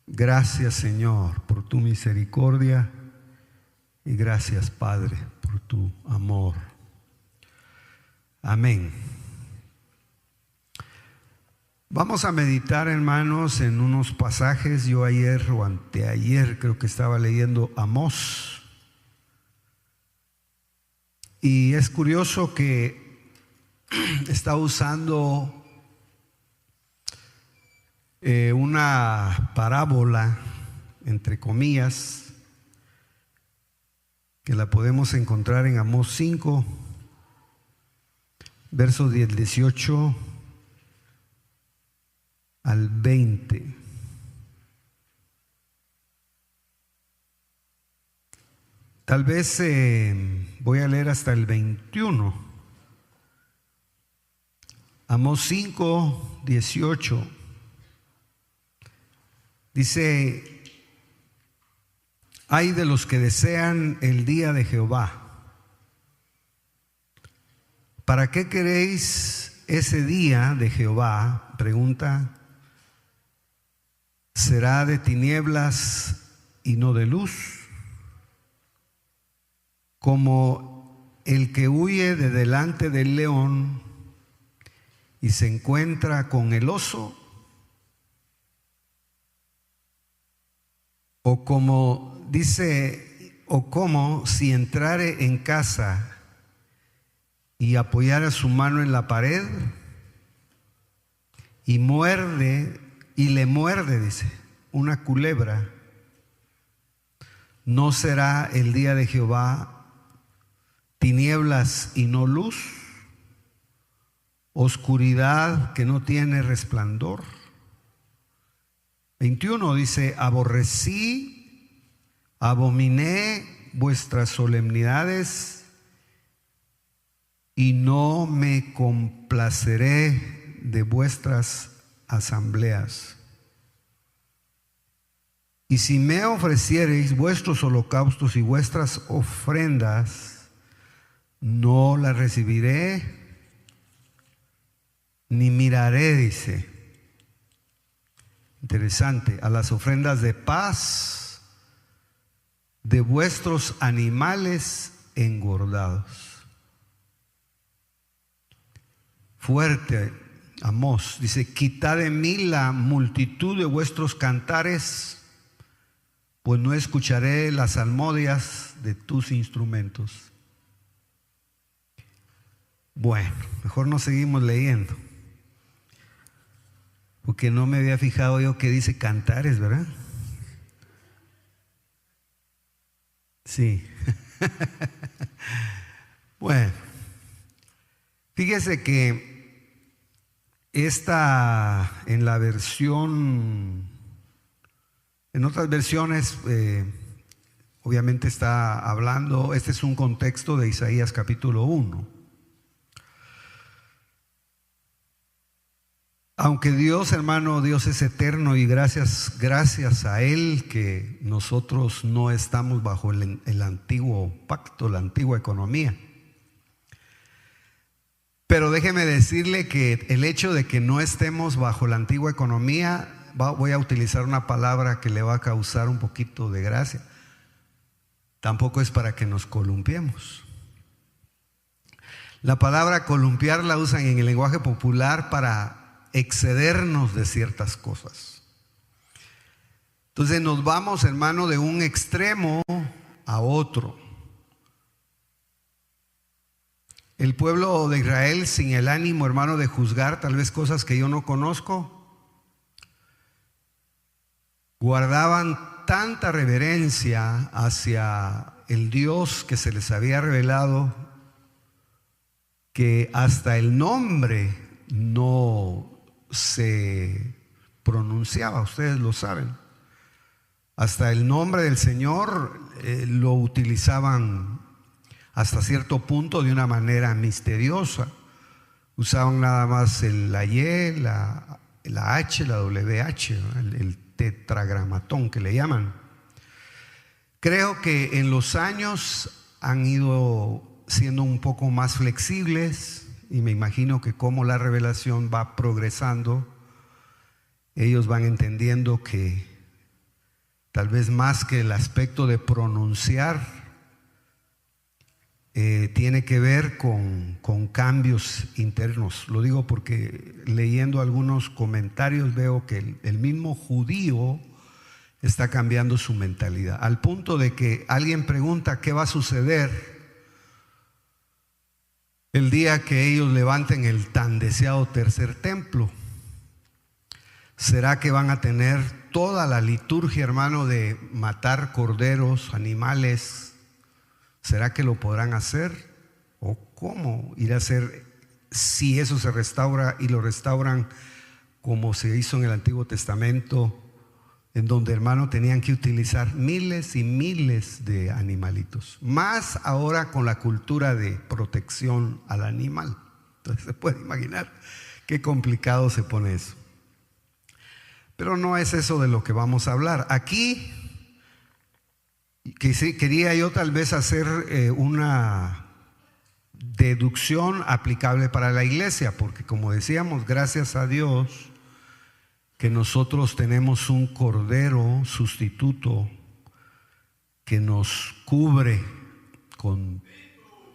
Gracias, Señor, por tu misericordia y gracias, Padre, por tu amor. Amén. Vamos a meditar, hermanos, en unos pasajes. Yo ayer o anteayer creo que estaba leyendo Amós. Y es curioso que está usando una parábola, entre comillas, que la podemos encontrar en Amós 5, versos 18 al 20. Tal vez voy a leer hasta el 21. Amós 5, 18. Dice: ay de los que desean el día de Jehová. ¿Para qué queréis ese día de Jehová? Pregunta. ¿Será de tinieblas y no de luz? Como el que huye de delante del león y se encuentra con el oso. O como dice, o como si entrare en casa y apoyara su mano en la pared y le muerde, dice, una culebra. ¿No será el día de Jehová tinieblas y no luz? Oscuridad que no tiene resplandor. 21 dice: abominé vuestras solemnidades y no me complaceré de vuestras asambleas. Y si me ofreciereis vuestros holocaustos y vuestras ofrendas, no las recibiré, ni miraré, dice. Interesante, a las ofrendas de paz de vuestros animales engordados. Fuerte, Amós, dice: quitad de mí la multitud de vuestros cantares, pues no escucharé las salmodias de tus instrumentos. Bueno, mejor no seguimos leyendo, porque no me había fijado yo que dice cantares, ¿verdad? Sí. Bueno, fíjese que esta, en la versión, en otras versiones, obviamente está hablando, este es un contexto de Isaías capítulo 1. Aunque Dios, hermano, Dios es eterno y gracias a Él que nosotros no estamos bajo el antiguo pacto, la antigua economía. Pero déjeme decirle que el hecho de que no estemos bajo la antigua economía, voy a utilizar una palabra que le va a causar un poquito de gracia, tampoco es para que nos columpiemos. La palabra columpiar la usan en el lenguaje popular para excedernos de ciertas cosas. Entonces nos vamos, hermano, de un extremo a otro. El pueblo de Israel, sin el ánimo, hermano, de juzgar tal vez cosas que yo no conozco, guardaban tanta reverencia hacia el Dios que se les había revelado que hasta el nombre no se pronunciaba. Ustedes lo saben. Hasta el nombre del Señor lo utilizaban hasta cierto punto de una manera misteriosa. Usaban nada más la Y, la H, la WH, el tetragramatón que le llaman. Creo que en los años han ido siendo un poco más flexibles, y me imagino que como la revelación va progresando, ellos van entendiendo que tal vez más que el aspecto de pronunciar, tiene que ver con cambios internos. Lo digo porque leyendo algunos comentarios veo que el mismo judío está cambiando su mentalidad, al punto de que alguien pregunta qué va a suceder el día que ellos levanten el tan deseado tercer templo. ¿Será que van a tener toda la liturgia, hermano, de matar corderos, animales? ¿Será que lo podrán hacer? ¿O cómo irá a ser si eso se restaura y lo restauran como se hizo en el Antiguo Testamento, en donde, hermano, tenían que utilizar miles y miles de animalitos? Más ahora con la cultura de protección al animal. Entonces se puede imaginar qué complicado se pone eso. Pero no es eso de lo que vamos a hablar. Aquí quería yo tal vez hacer una deducción aplicable para la iglesia, porque como decíamos, gracias a Dios que nosotros tenemos un cordero sustituto que nos cubre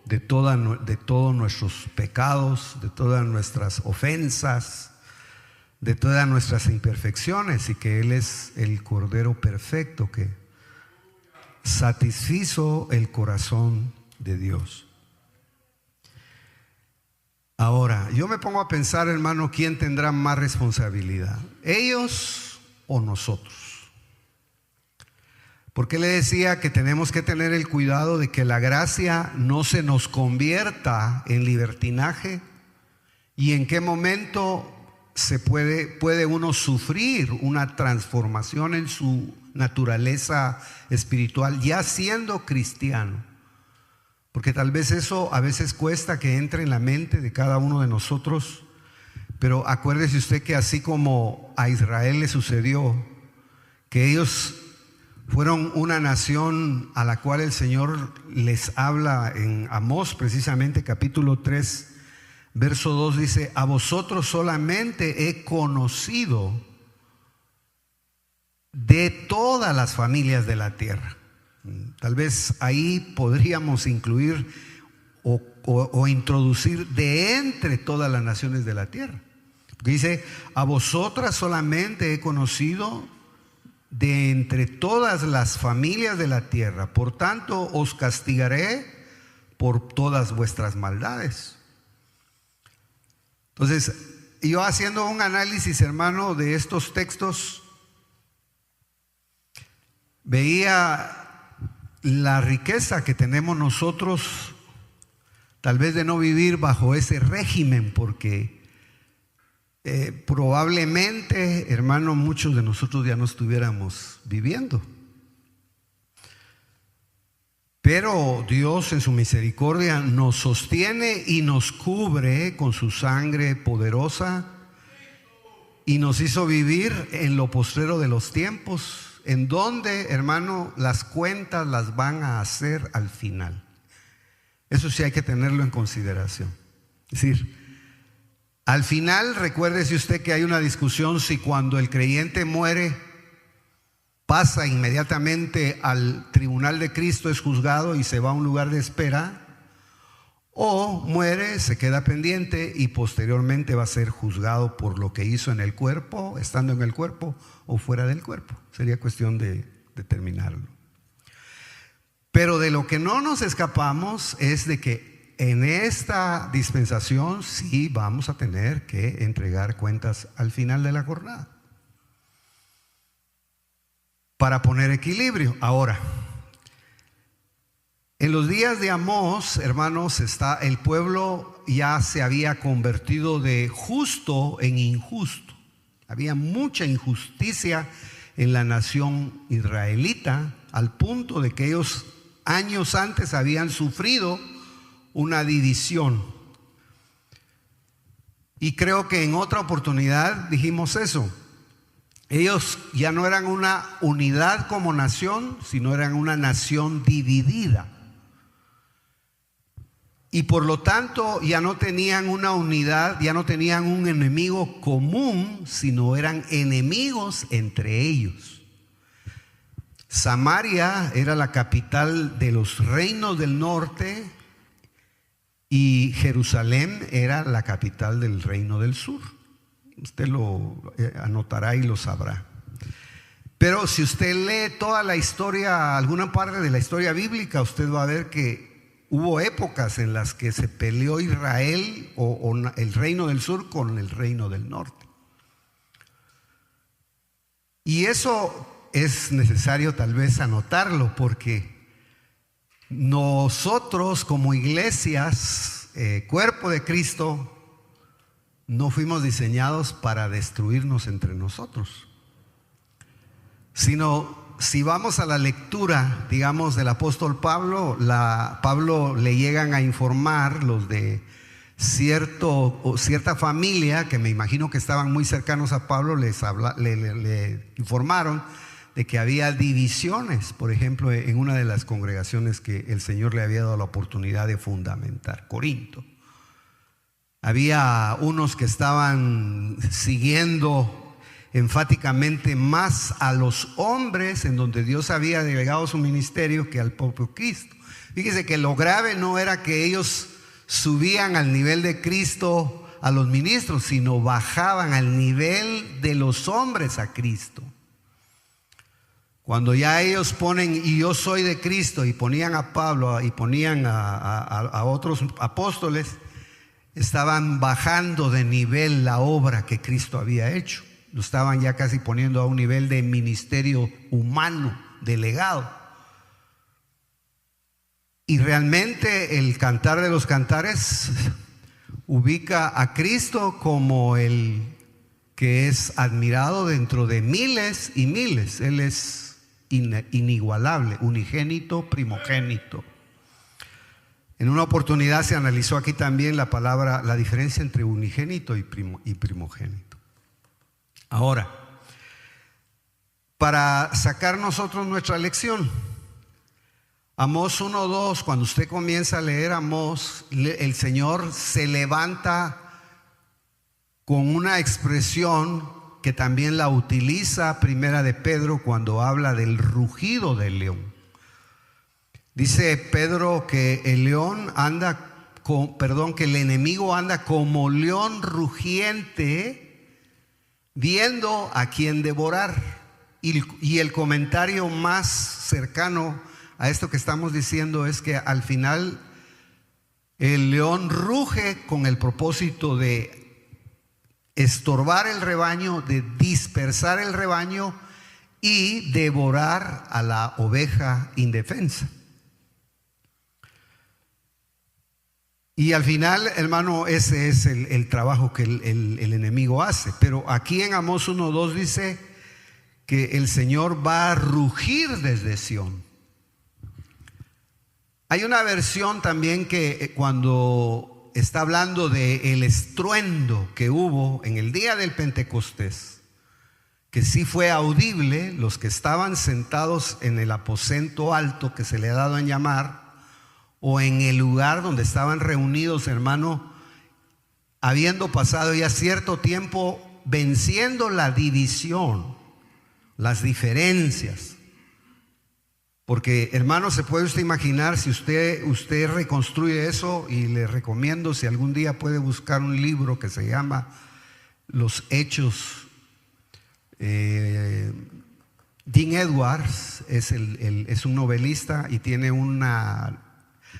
de todos nuestros pecados, de todas nuestras ofensas, de todas nuestras imperfecciones, y que Él es el cordero perfecto que satisfizo el corazón de Dios. Ahora, yo me pongo a pensar, hermano, ¿quién tendrá más responsabilidad? ¿Ellos o nosotros? Porque le decía que tenemos que tener el cuidado de que la gracia no se nos convierta en libertinaje, y en qué momento puede uno sufrir una transformación en su naturaleza espiritual ya siendo cristiano. Porque tal vez eso a veces cuesta que entre en la mente de cada uno de nosotros. Pero acuérdese usted que así como a Israel le sucedió, que ellos fueron una nación a la cual el Señor les habla en Amós, precisamente capítulo 3, verso 2, dice: a vosotros solamente he conocido de todas las familias de la tierra. Tal vez ahí podríamos incluir o introducir de entre todas las naciones de la tierra. Porque dice: a vosotras solamente he conocido de entre todas las familias de la tierra, por tanto os castigaré por todas vuestras maldades. Entonces, yo haciendo un análisis, hermano, de estos textos, veía la riqueza que tenemos nosotros, tal vez de no vivir bajo ese régimen, porque probablemente, hermano, muchos de nosotros ya no estuviéramos viviendo. Pero Dios en su misericordia nos sostiene y nos cubre con su sangre poderosa, y nos hizo vivir en lo postrero de los tiempos, en donde, hermano, las cuentas las van a hacer al final. Eso sí hay que tenerlo en consideración. Es decir, al final, recuérdese usted que hay una discusión si cuando el creyente muere pasa inmediatamente al tribunal de Cristo, es juzgado y se va a un lugar de espera, o muere, se queda pendiente y posteriormente va a ser juzgado por lo que hizo en el cuerpo, estando en el cuerpo o fuera del cuerpo. Sería cuestión de determinarlo. Pero de lo que no nos escapamos es de que en esta dispensación sí vamos a tener que entregar cuentas al final de la jornada, para poner equilibrio. Ahora, en los días de Amós, hermanos, el pueblo ya se había convertido de justo en injusto. Había mucha injusticia en la nación israelita, al punto de que ellos años antes habían sufrido una división. Y creo que en otra oportunidad dijimos eso. Ellos ya no eran una unidad como nación, sino eran una nación dividida. Y por lo tanto ya no tenían una unidad, ya no tenían un enemigo común, sino eran enemigos entre ellos. Samaria era la capital de los reinos del norte y Jerusalén era la capital del reino del sur. Usted lo anotará y lo sabrá. Pero si usted lee toda la historia, alguna parte de la historia bíblica, usted va a ver que hubo épocas en las que se peleó Israel o el reino del sur con el reino del norte. Y eso es necesario tal vez anotarlo, porque nosotros como iglesias, cuerpo de Cristo, no fuimos diseñados para destruirnos entre nosotros, sino si vamos a la lectura, digamos, del apóstol Pablo, Pablo le llegan a informar los de cierta familia, que me imagino que estaban muy cercanos a Pablo, le informaron de que había divisiones, por ejemplo, en una de las congregaciones que el Señor le había dado la oportunidad de fundamentar, Corinto. Había unos que estaban siguiendo enfáticamente más a los hombres, en donde Dios había delegado su ministerio, que al propio Cristo. Fíjese que lo grave no era que ellos subían al nivel de Cristo a los ministros, sino bajaban al nivel de los hombres a Cristo. Cuando ya ellos ponen, y yo soy de Cristo, y ponían a Pablo y ponían a otros apóstoles, estaban bajando de nivel la obra que Cristo había hecho. Lo estaban ya casi poniendo a un nivel de ministerio humano, delegado. Y realmente el Cantar de los Cantares ubica a Cristo como el que es admirado dentro de miles y miles. Él es inigualable, unigénito, primogénito. En una oportunidad se analizó aquí también la diferencia entre unigénito y primogénito. Ahora, para sacar nosotros nuestra lección, Amós 1:2, cuando usted comienza a leer Amós, el Señor se levanta con una expresión que también la utiliza Primera de Pedro cuando habla del rugido del león. Dice Pedro que el enemigo anda como león rugiente, viendo a quien devorar. Y el comentario más cercano a esto que estamos diciendo es que al final el león ruge con el propósito de estorbar el rebaño, de dispersar el rebaño y devorar a la oveja indefensa. Y al final, hermano, ese es el trabajo que el enemigo hace. Pero aquí en Amós 1:2 dice que el Señor va a rugir desde Sión. Hay una versión también que cuando está hablando del estruendo que hubo en el día del Pentecostés, que sí fue audible, los que estaban sentados en el aposento alto, que se le ha dado en llamar, o en el lugar donde estaban reunidos, hermano, habiendo pasado ya cierto tiempo, venciendo la división, las diferencias. Porque, hermano, se puede usted imaginar, si usted reconstruye eso, y le recomiendo, si algún día puede buscar un libro que se llama Los Hechos. Dean Edwards es un novelista y tiene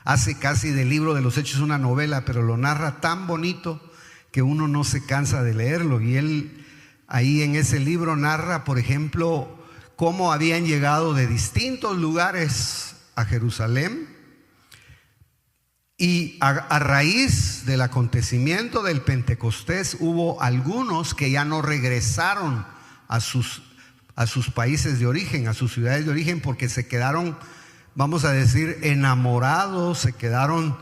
hace casi del libro de los Hechos una novela, pero lo narra tan bonito que uno no se cansa de leerlo. Y él ahí en ese libro narra, por ejemplo, cómo habían llegado de distintos lugares a Jerusalén, y a raíz del acontecimiento del Pentecostés hubo algunos que ya no regresaron a sus países de origen, a sus ciudades de origen, porque se quedaron, vamos a decir, enamorados, se quedaron,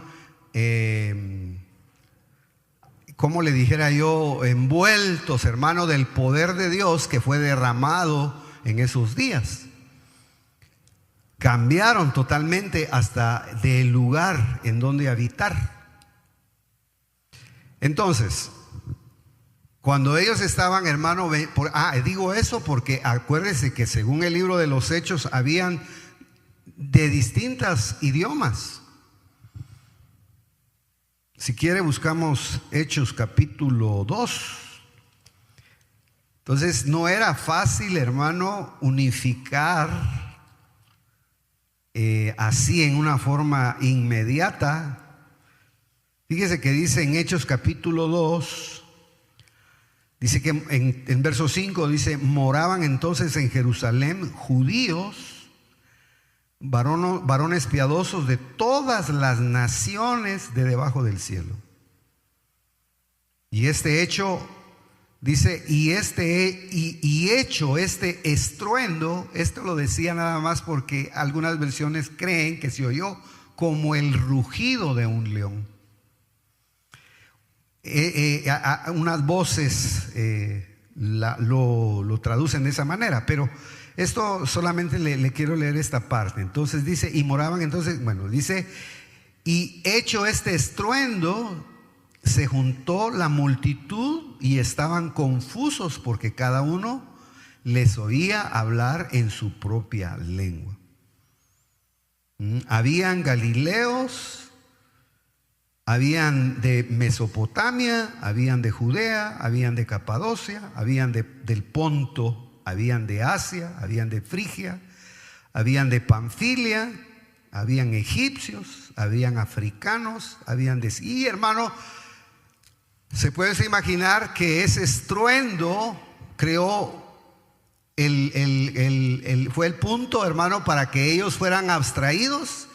como le dijera yo, envueltos, hermano, del poder de Dios que fue derramado en esos días. Cambiaron totalmente hasta del lugar en donde habitar. Entonces, Cuando ellos estaban, hermano, digo eso porque acuérdense que según el libro de los Hechos habían de distintos idiomas. Si quiere buscamos Hechos capítulo 2. Entonces no era fácil, hermano, unificar así en una forma inmediata. Fíjese que dice en Hechos capítulo 2, dice que en verso 5 dice: moraban entonces en Jerusalén judíos, varones piadosos de todas las naciones de debajo del cielo. Y este hecho, dice, y hecho este estruendo, esto lo decía nada más porque algunas versiones creen que se oyó como el rugido de un león. Unas voces lo traducen de esa manera, pero esto solamente le quiero leer esta parte. Entonces dice, y moraban entonces, bueno, dice, y hecho este estruendo, se juntó la multitud y estaban confusos porque cada uno les oía hablar en su propia lengua. Habían galileos, habían de Mesopotamia, habían de Judea, habían de Capadocia, habían del Ponto, habían de Asia, habían de Frigia, habían de Panfilia, habían egipcios, habían africanos, habían de... Y hermano, se puede imaginar que ese estruendo creó fue el punto, hermano, para que ellos fueran abstraídos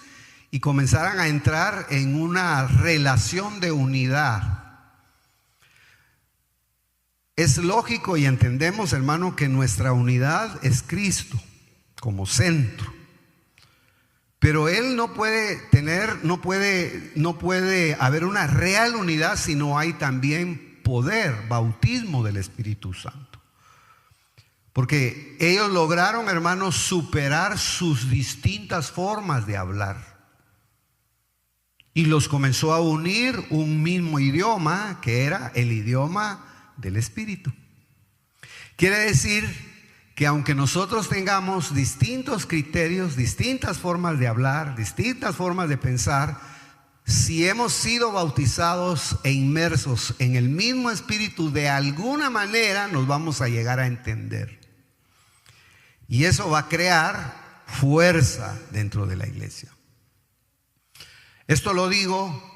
y comenzaran a entrar en una relación de unidad. Es lógico y entendemos, hermano, que nuestra unidad es Cristo como centro. Pero Él no puede haber una real unidad si no hay también poder, bautismo del Espíritu Santo. Porque ellos lograron, hermanos, superar sus distintas formas de hablar. Y los comenzó a unir un mismo idioma, que era el idioma del Espíritu. Quiere decir que aunque nosotros tengamos distintos criterios, distintas formas de hablar, distintas formas de pensar, si hemos sido bautizados e inmersos en el mismo Espíritu, de alguna manera nos vamos a llegar a entender. Y eso va a crear fuerza dentro de la iglesia. Esto lo digo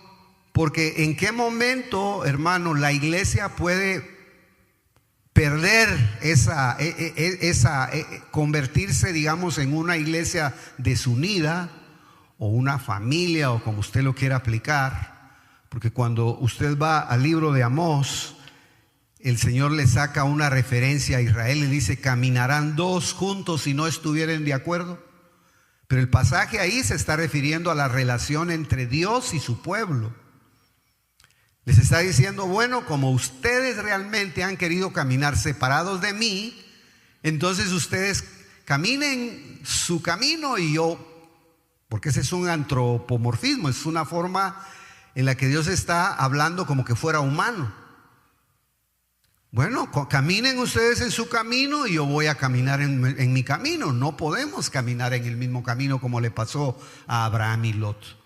porque en qué momento, hermano, la iglesia puede perder convertirse, digamos, en una iglesia desunida o una familia, o como usted lo quiera aplicar. Porque cuando usted va al libro de Amós, el Señor le saca una referencia a Israel y dice: caminarán dos juntos si no estuvieren de acuerdo. Pero el pasaje ahí se está refiriendo a la relación entre Dios y su pueblo. Les está diciendo: bueno, como ustedes realmente han querido caminar separados de mí, entonces ustedes caminen su camino y yo, porque ese es un antropomorfismo, es una forma en la que Dios está hablando como que fuera humano. Bueno, caminen ustedes en su camino y yo voy a caminar en mi camino. No podemos caminar en el mismo camino como le pasó a Abraham y Lot.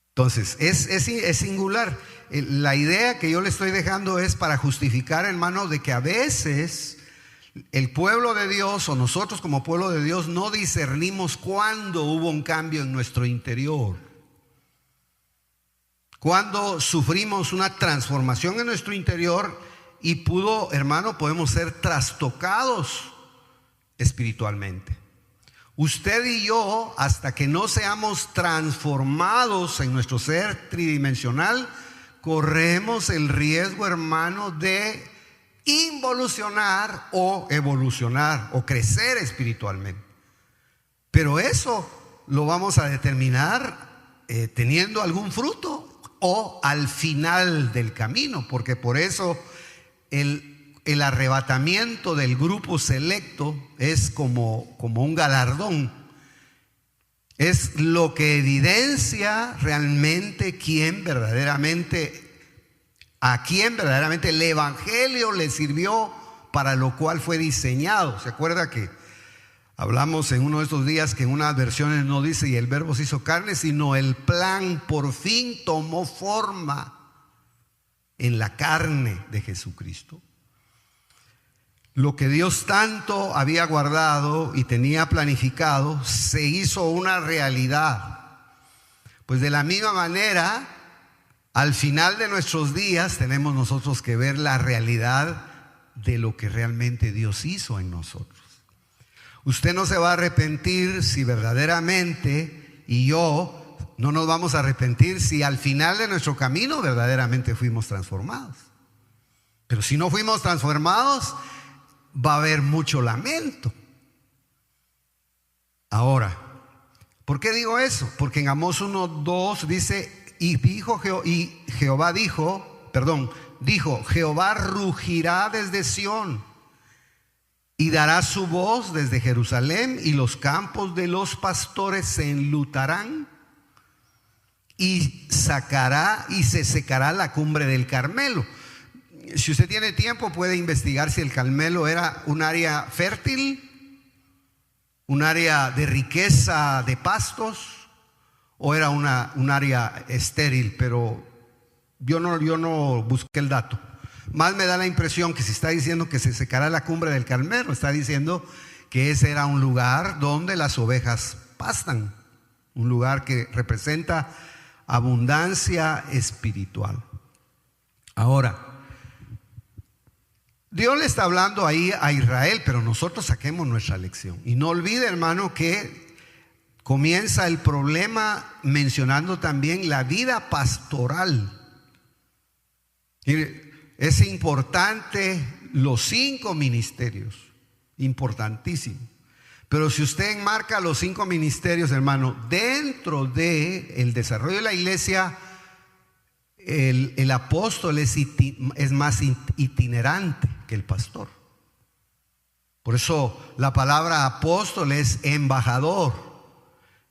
Entonces, es singular. La idea que yo le estoy dejando es para justificar, hermano, de que a veces el pueblo de Dios o nosotros como pueblo de Dios no discernimos cuándo hubo un cambio en nuestro interior. Cuando sufrimos una transformación en nuestro interior y podemos ser trastocados espiritualmente. Usted y yo, hasta que no seamos transformados en nuestro ser tridimensional, corremos el riesgo, hermano, de involucionar o evolucionar o crecer espiritualmente. Pero eso lo vamos a determinar teniendo algún fruto o al final del camino, porque por eso el arrebatamiento del grupo selecto es como un galardón. Es lo que evidencia realmente quién verdaderamente a quien verdaderamente el evangelio le sirvió para lo cual fue diseñado. ¿Se acuerda que hablamos en uno de estos días que en unas versiones no dice y el verbo se hizo carne, sino el plan por fin tomó forma en la carne de Jesucristo? Lo que Dios tanto había guardado y tenía planificado se hizo una realidad. Pues de la misma manera, al final de nuestros días tenemos nosotros que ver la realidad de lo que realmente Dios hizo en nosotros. Usted no se va a arrepentir si verdaderamente, y yo no nos vamos a arrepentir si al final de nuestro camino verdaderamente fuimos transformados. Pero si no fuimos transformados, va a haber mucho lamento. Ahora, ¿por qué digo eso? Porque en Amós 1:2 dice, dijo Jehová rugirá desde Sión y dará su voz desde Jerusalén, y los campos de los pastores se enlutarán, y se secará la cumbre del Carmelo. Si usted tiene tiempo puede investigar si el Carmelo era un área fértil, un área de riqueza de pastos, o era un área estéril, pero yo no busqué el dato. Más me da la impresión que si está diciendo que se secará la cumbre del Carmelo, está diciendo que ese era un lugar donde las ovejas pastan, un lugar que representa abundancia espiritual. Ahora, Dios le está hablando ahí a Israel, pero nosotros saquemos nuestra lección. Y no olvide, hermano, que comienza el problema mencionando también la vida pastoral. Es importante los 5 ministerios, importantísimo. Pero si usted enmarca los 5 ministerios, hermano, dentro del desarrollo de la iglesia, el apóstol es más itinerante que el pastor. Por eso la palabra apóstol es embajador.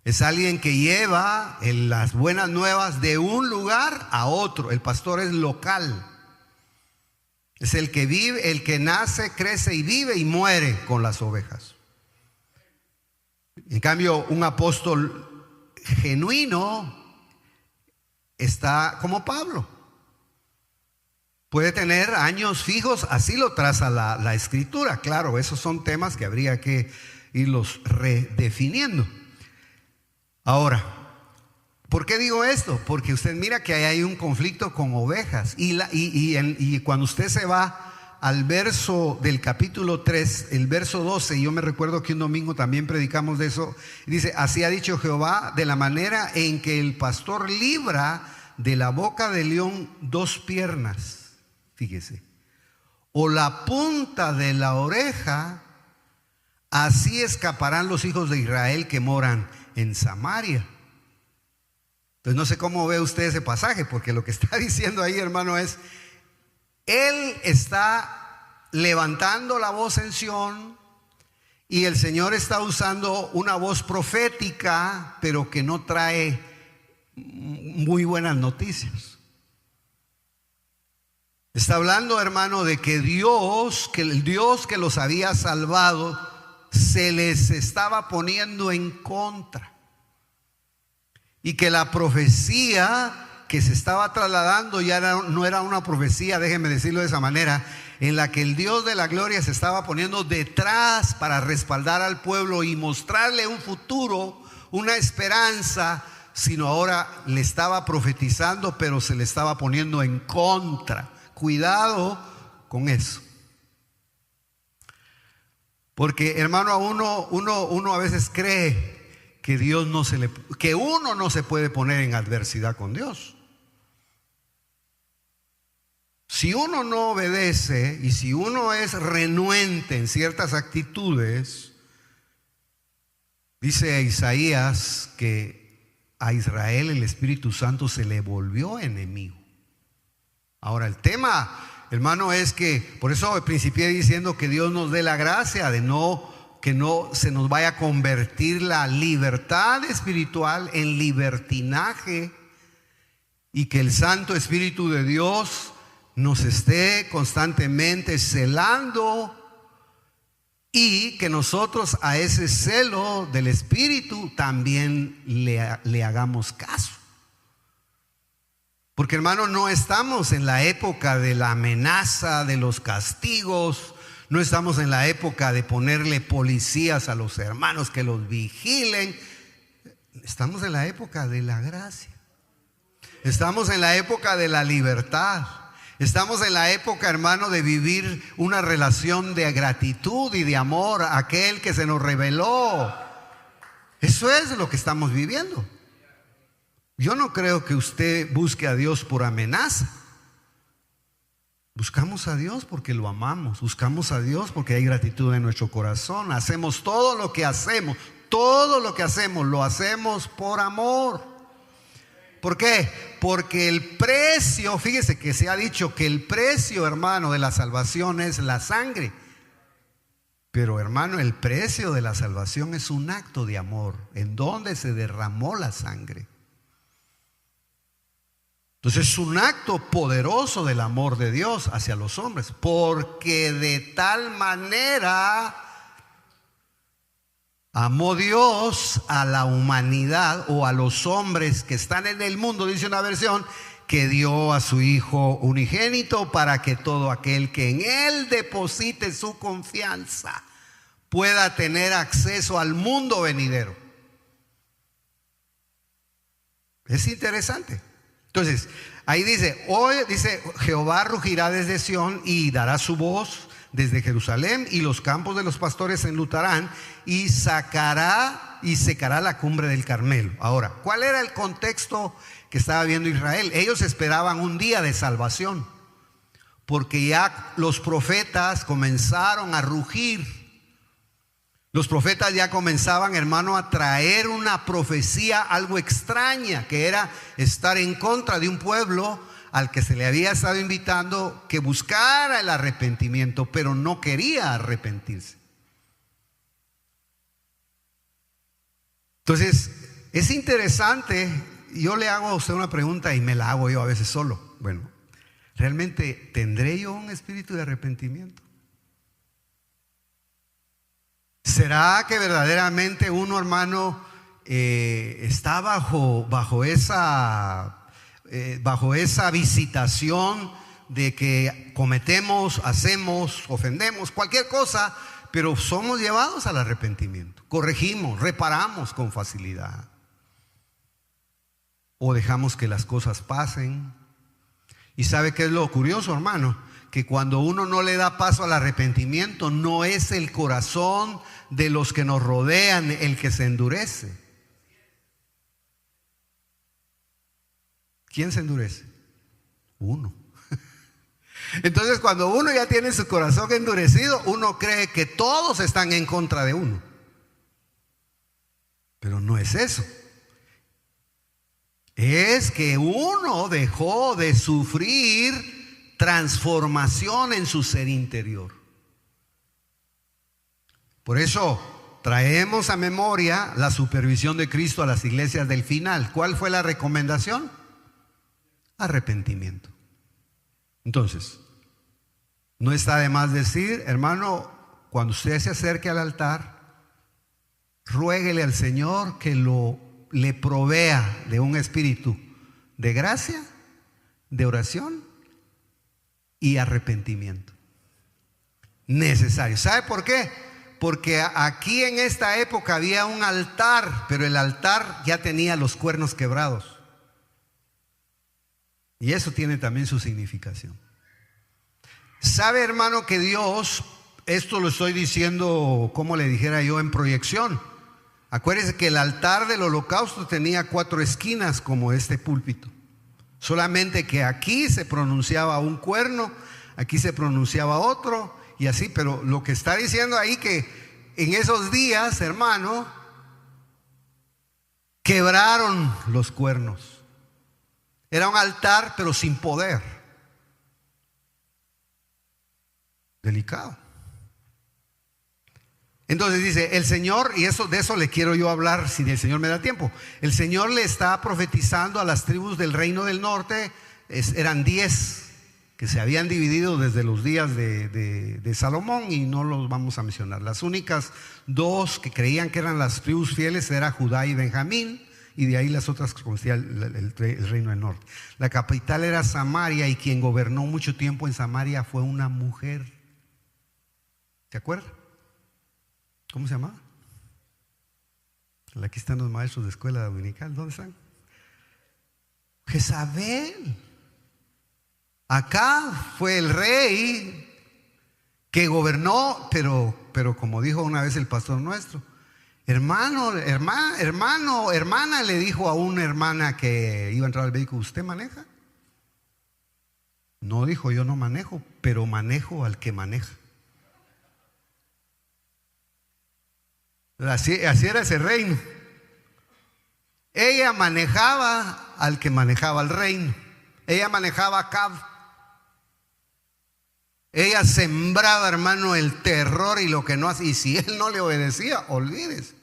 Es alguien que lleva las buenas nuevas de un lugar a otro. El pastor es local. Es el que vive, el que nace, crece y vive y muere con las ovejas. En cambio, un apóstol genuino está como Pablo. Puede tener años fijos, así lo traza la escritura. Claro, esos son temas que habría que irlos redefiniendo. Ahora, ¿por qué digo esto? Porque usted mira que hay un conflicto con ovejas. Y cuando usted se va al verso del capítulo 3, el verso 12, yo me recuerdo que un domingo también predicamos de eso, dice: así ha dicho Jehová, de la manera en que el pastor libra de la boca del león 2 piernas, fíjese, o la punta de la oreja, así escaparán los hijos de Israel que moran en Samaria. Entonces no sé cómo ve usted ese pasaje, porque lo que está diciendo ahí, hermano, es: él está levantando la voz en Sión, y el Señor está usando una voz profética, pero que no trae muy buenas noticias. Está hablando, hermano, de que el Dios que los había salvado se les estaba poniendo en contra, y que la profecía que se estaba trasladando ya no era una profecía, déjenme decirlo de esa manera, en la que el Dios de la gloria se estaba poniendo detrás para respaldar al pueblo y mostrarle un futuro, una esperanza, sino ahora le estaba profetizando, pero se le estaba poniendo en contra. Cuidado con eso. Porque, hermano, uno a veces cree que uno no se puede poner en adversidad con Dios. Si uno no obedece y si uno es renuente en ciertas actitudes, dice Isaías que a Israel el Espíritu Santo se le volvió enemigo. Ahora, el tema, hermano, es que, por eso principié diciendo que Dios nos dé la gracia de que no se nos vaya a convertir la libertad espiritual en libertinaje, y que el Santo Espíritu de Dios nos esté constantemente celando y que nosotros a ese celo del Espíritu también le hagamos caso. Porque, hermano, no estamos en la época de la amenaza, de los castigos. No estamos en la época de ponerle policías a los hermanos que los vigilen. Estamos en la época de la gracia. Estamos en la época de la libertad. Estamos en la época, hermano, de vivir una relación de gratitud y de amor a aquel que se nos reveló. Eso es lo que estamos viviendo. Yo no creo que usted busque a Dios por amenaza. Buscamos a Dios porque lo amamos. Buscamos a Dios porque hay gratitud en nuestro corazón. Hacemos todo lo que hacemos. Todo lo que hacemos lo hacemos por amor. ¿Por qué? Porque el precio, fíjese que se ha dicho que el precio, hermano, de la salvación es la sangre. Pero, hermano, el precio de la salvación es un acto de amor en donde se derramó la sangre. Entonces es un acto poderoso del amor de Dios hacia los hombres, porque de tal manera amó Dios a la humanidad o a los hombres que están en el mundo, dice una versión, que dio a su Hijo unigénito para que todo aquel que en Él deposite su confianza pueda tener acceso al mundo venidero. Es interesante. Entonces, ahí dice, hoy dice, Jehová rugirá desde Sión y dará su voz desde Jerusalén, y los campos de los pastores se enlutarán, y sacará y secará la cumbre del Carmelo. Ahora, ¿cuál era el contexto que estaba viendo Israel? Ellos esperaban un día de salvación, porque ya los profetas comenzaron a rugir. Los profetas ya comenzaban, hermano, a traer una profecía algo extraña, que era estar en contra de un pueblo al que se le había estado invitando que buscara el arrepentimiento, pero no quería arrepentirse. Entonces, es interesante. Yo le hago a usted una pregunta y me la hago yo a veces solo. Bueno, ¿realmente tendré yo un espíritu de arrepentimiento? ¿Será que verdaderamente uno, hermano, está bajo esa visitación de que cometemos, hacemos, ofendemos, cualquier cosa, pero somos llevados al arrepentimiento? Corregimos, reparamos con facilidad. O dejamos que las cosas pasen. ¿Y sabe qué es lo curioso, hermano? Que cuando uno no le da paso al arrepentimiento, no es el corazón de los que nos rodean el que se endurece. ¿Quién se endurece? Uno. Entonces, cuando uno ya tiene su corazón endurecido, uno cree que todos están en contra de uno. Pero no es eso. Es que uno dejó de sufrir transformación en su ser interior. Por eso traemos a memoria la supervisión de Cristo a las iglesias del final. ¿Cuál fue la recomendación? Arrepentimiento. Entonces, no está de más decir, hermano, cuando usted se acerque al altar, ruéguele al Señor que le provea de un espíritu de gracia, de oración y arrepentimiento. Necesario. ¿Sabe por qué? Porque aquí en esta época había un altar, pero el altar ya tenía los cuernos quebrados. Y eso tiene también su significación. ¿Sabe, hermano, que Dios, esto lo estoy diciendo como le dijera yo en proyección? Acuérdese que el altar del holocausto tenía 4 esquinas como este púlpito. Solamente que aquí se pronunciaba un cuerno, aquí se pronunciaba otro y así. Pero lo que está diciendo ahí que en esos días, hermano, quebraron los cuernos. Era un altar pero sin poder. Delicado. Entonces dice el Señor, y de eso le quiero yo hablar si el Señor me da tiempo. El Señor le está profetizando a las tribus del reino del norte, eran 10 que se habían dividido desde los días de Salomón, y no los vamos a mencionar. Las únicas dos que creían que eran las tribus fieles era Judá y Benjamín, y de ahí las otras que conocía el reino del norte. La capital era Samaria, y quien gobernó mucho tiempo en Samaria fue una mujer. ¿Se acuerdan? ¿Cómo se llamaba? Aquí están los maestros de escuela dominical. ¿Dónde están? Jezabel. Acá fue el rey que gobernó, pero como dijo una vez el pastor nuestro, hermana, le dijo a una hermana que iba a entrar al vehículo: ¿usted maneja? No, dijo: yo no manejo, pero manejo al que maneja. Así era ese reino. Ella manejaba al que manejaba el reino. Ella manejaba a Acab. Ella sembraba, hermano, el terror y lo que no hace. Y si él no le obedecía, olvídese.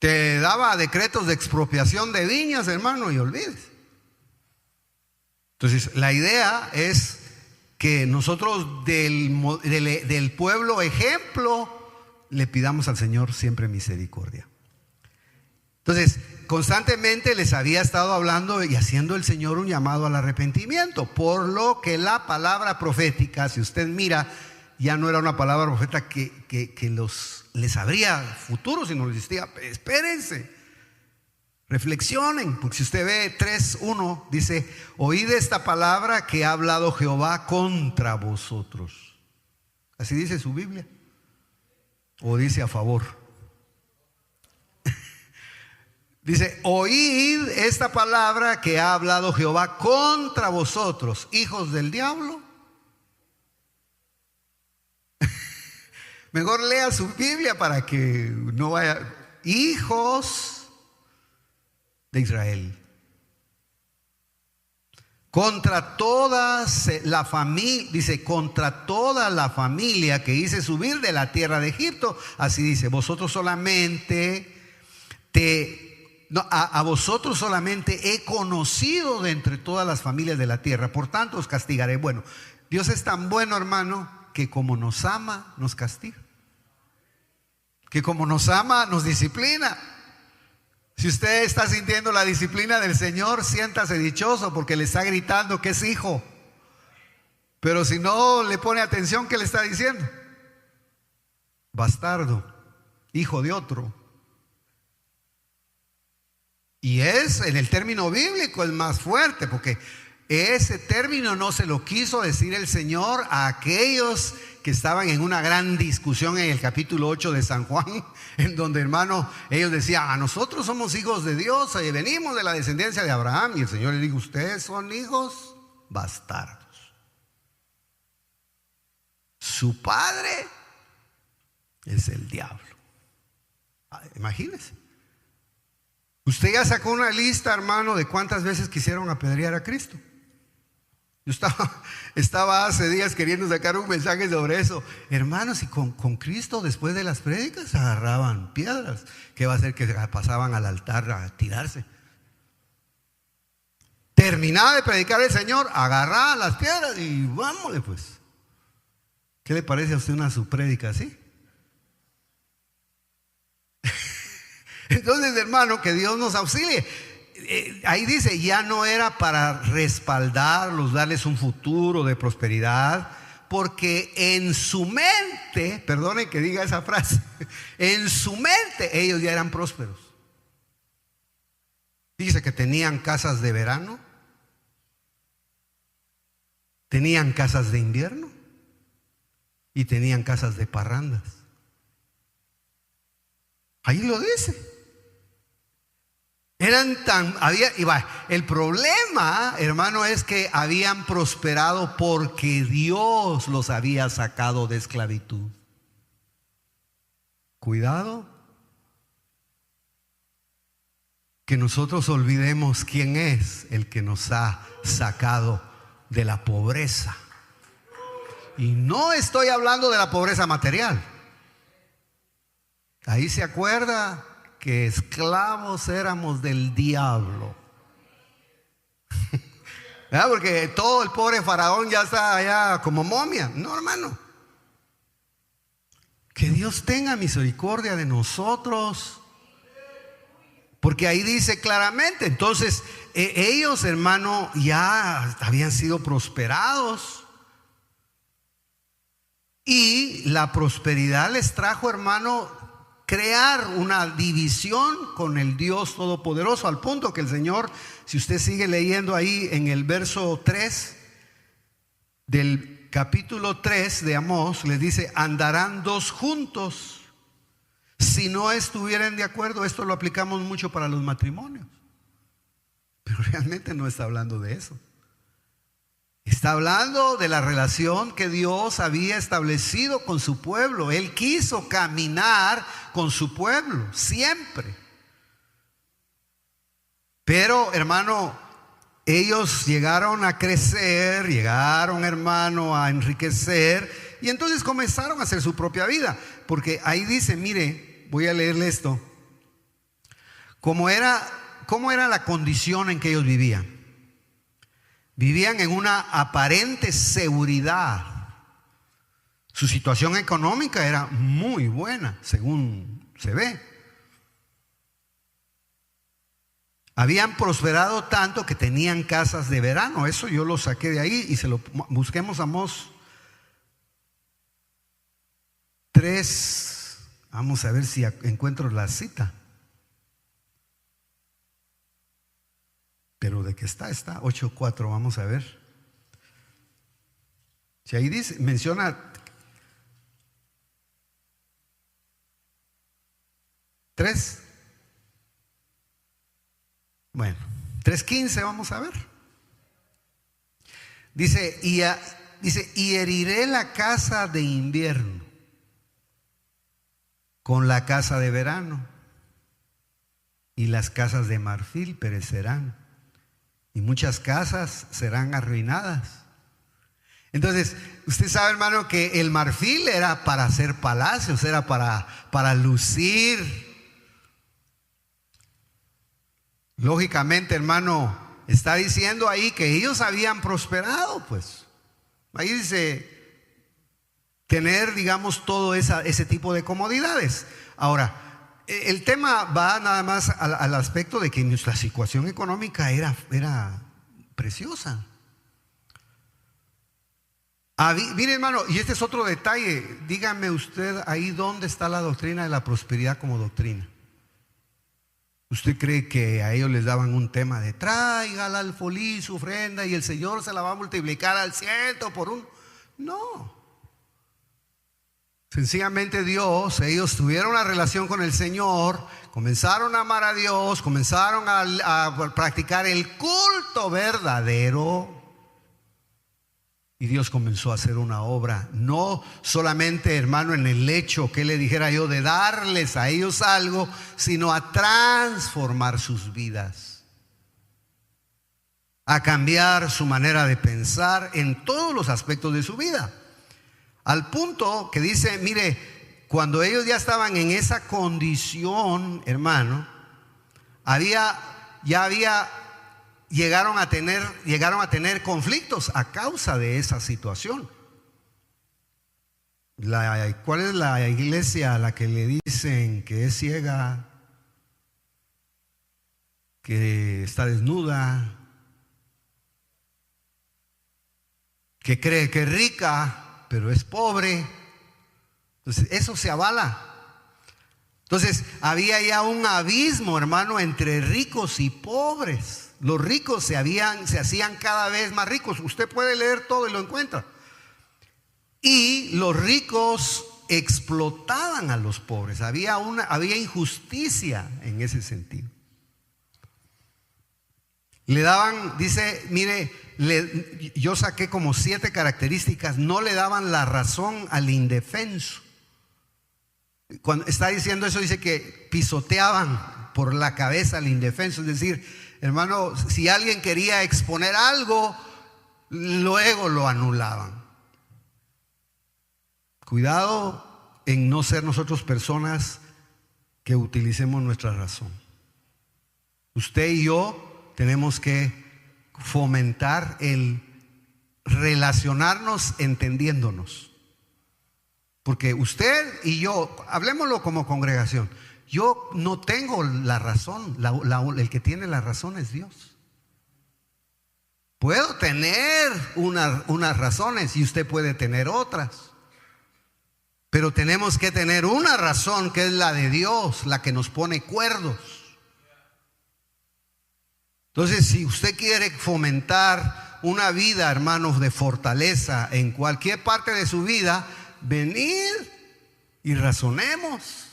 Te daba decretos de expropiación de viñas, hermano, y olvídese. Entonces, la idea es que nosotros del pueblo ejemplo le pidamos al Señor siempre misericordia. Entonces, constantemente les había estado hablando y haciendo el Señor un llamado al arrepentimiento, por lo que la palabra profética, si usted mira, ya no era una palabra profética que les abría futuro, sino les decía: espérense, reflexionen, porque si usted ve 3:1, dice: oíd esta palabra que ha hablado Jehová contra vosotros. Así dice su Biblia, o dice a favor. Dice: oíd esta palabra que ha hablado Jehová contra vosotros, hijos del diablo. Mejor lea su Biblia para que no vaya. Hijos de Israel. Contra toda la familia, dice, contra toda la familia que hice subir de la tierra de Egipto. Así dice: vosotros solamente a vosotros solamente he conocido de entre todas las familias de la tierra, por tanto os castigaré. Bueno, Dios es tan bueno, hermano, que como nos ama, nos castiga. Que como nos ama, nos disciplina. Si usted está sintiendo la disciplina del Señor, siéntase dichoso, porque le está gritando que es hijo. Pero si no le pone atención, ¿qué le está diciendo? Bastardo, hijo de otro. Y es, en el término bíblico, el más fuerte, porque ese término no se lo quiso decir el Señor a aquellos que estaban en una gran discusión en el capítulo 8 de San Juan, en donde, hermano, ellos decían: a nosotros somos hijos de Dios, venimos de la descendencia de Abraham. Y el Señor les dijo: ustedes son hijos bastardos. Su padre es el diablo. Imagínense. Usted ya sacó una lista, hermano, de cuántas veces quisieron apedrear a Cristo. Yo estaba hace días queriendo sacar un mensaje sobre eso. Hermanos, y con Cristo, después de las prédicas, agarraban piedras. ¿Qué va a hacer? Que pasaban al altar a tirarse. Terminaba de predicar el Señor, agarraba las piedras y vámonos pues. ¿Qué le parece a usted una su prédica así? Entonces, hermano, que Dios nos auxilie. Ahí dice: ya no era para respaldarlos, darles un futuro de prosperidad, porque en su mente, perdone que diga esa frase, en su mente ellos ya eran prósperos. Dice que tenían casas de verano, tenían casas de invierno y tenían casas de parrandas. Ahí lo dice. El problema, hermano, es que habían prosperado porque Dios los había sacado de esclavitud. Cuidado que nosotros olvidemos quién es el que nos ha sacado de la pobreza. Y no estoy hablando de la pobreza material. Ahí se acuerda que esclavos éramos del diablo. ¿verdad? Porque todo el pobre faraón ya está allá como momia. No, hermano. Que Dios tenga misericordia de nosotros. Porque ahí dice claramente, entonces ellos, hermano, ya habían sido prosperados. Y la prosperidad les trajo, hermano, crear una división con el Dios Todopoderoso, al punto que el Señor, si usted sigue leyendo ahí en el verso 3 del capítulo 3 de Amós, les dice: andarán dos juntos si no estuvieran de acuerdo. Esto lo aplicamos mucho para los matrimonios, pero realmente no está hablando de eso. Está hablando de la relación que Dios había establecido con su pueblo. Él quiso caminar con su pueblo siempre. Pero, hermano, ellos llegaron a crecer, llegaron, hermano, a enriquecer, y entonces comenzaron a hacer su propia vida. Porque ahí dice, mire, voy a leerle esto. ¿Cómo era la condición en que ellos vivían? Vivían en una aparente seguridad. Su situación económica era muy buena, según se ve. Habían prosperado tanto que tenían casas de verano. Eso yo lo saqué de ahí y busquemos Amós 3. Vamos a ver si encuentro la cita. Pero de que está 8:4, vamos a ver. Si ahí dice, menciona 3. Bueno, 3:15, vamos a ver. Dice, y heriré la casa de invierno con la casa de verano, y las casas de marfil perecerán, y muchas casas serán arruinadas. Entonces, usted sabe, hermano, que el marfil era para hacer palacios, era para lucir. Lógicamente, hermano, está diciendo ahí que ellos habían prosperado, pues. Ahí dice tener, digamos, todo ese tipo de comodidades. Ahora, el tema va nada más al aspecto de que nuestra situación económica era preciosa. Mire, hermano, y este es otro detalle. Dígame usted ahí dónde está la doctrina de la prosperidad como doctrina. ¿Usted cree que a ellos les daban un tema de traiga al alfolí su ofrenda y el Señor se la va a multiplicar al 100 por uno? No. Sencillamente ellos tuvieron una relación con el Señor, comenzaron a amar a Dios, comenzaron a practicar el culto verdadero, y Dios comenzó a hacer una obra, no solamente, hermano, en el hecho que le dijera yo de darles a ellos algo, sino a transformar sus vidas, a cambiar su manera de pensar en todos los aspectos de su vida. Al punto que dice, mire, cuando ellos ya estaban en esa condición, hermano, llegaron a tener conflictos a causa de esa situación. ¿Cuál es la iglesia a la que le dicen que es ciega, que está desnuda, que cree que es rica, pero es pobre? Entonces eso se avala. Entonces había ya un abismo, hermano, entre ricos y pobres. Los ricos se hacían cada vez más ricos. Usted puede leer todo y lo encuentra. Y los ricos explotaban a los pobres. Había injusticia en ese sentido. Le daban, dice, mire, yo saqué como 7 características. No le daban la razón al indefenso. Cuando está diciendo eso, dice que pisoteaban por la cabeza al indefenso. Es decir, hermano, si alguien quería exponer algo, luego lo anulaban. Cuidado en no ser nosotros personas que utilicemos nuestra razón. Usted y yo tenemos que fomentar el relacionarnos entendiéndonos. Porque usted y yo, hablemoslo como congregación, yo no tengo la razón, el que tiene la razón es Dios. Puedo tener unas razones y usted puede tener otras, pero tenemos que tener una razón que es la de Dios, la que nos pone cuerdos. Entonces, si usted quiere fomentar una vida, hermanos, de fortaleza en cualquier parte de su vida, venid y razonemos,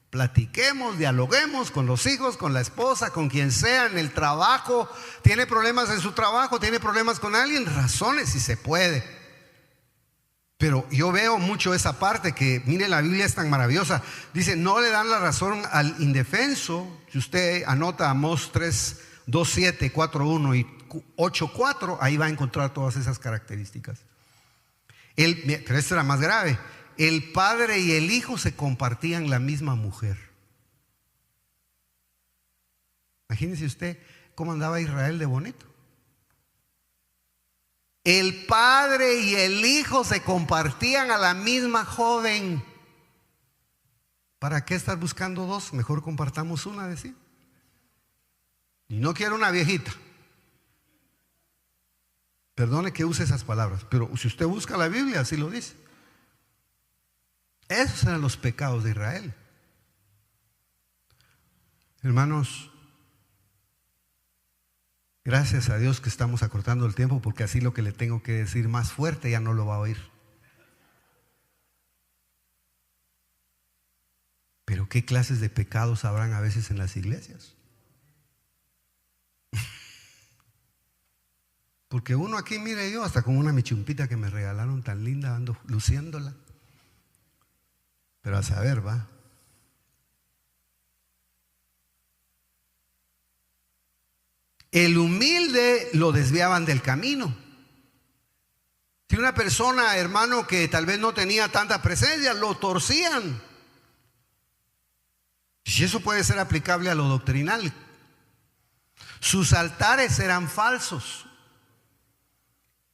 platiquemos, dialoguemos con los hijos, con la esposa, con quien sea, en el trabajo. ¿Tiene problemas en su trabajo? ¿Tiene problemas con alguien? Razone si se puede. Pero yo veo mucho esa parte que, mire, la Biblia es tan maravillosa. Dice, no le dan la razón al indefenso. Si usted anota Amós 3, 2:7, 4:1 y 8:4, ahí va a encontrar todas esas características. Pero esto era más grave. El padre y el hijo se compartían la misma mujer. Imagínese usted cómo andaba Israel de bonito. El padre y el hijo se compartían a la misma joven. ¿Para qué estar buscando dos? Mejor compartamos una, decía. Y no quiero una viejita. Perdone que use esas palabras, pero si usted busca la Biblia, así lo dice. Esos eran los pecados de Israel. Hermanos, gracias a Dios que estamos acortando el tiempo, porque así lo que le tengo que decir más fuerte ya no lo va a oír. Pero ¿qué clases de pecados habrán a veces en las iglesias? Porque uno aquí, mire, yo hasta con una michumpita que me regalaron tan linda ando luciéndola. Pero a saber, va. El humilde lo desviaban del camino. Si una persona, hermano, que tal vez no tenía tanta presencia, lo torcían. Y eso puede ser aplicable a lo doctrinal. Sus altares eran falsos.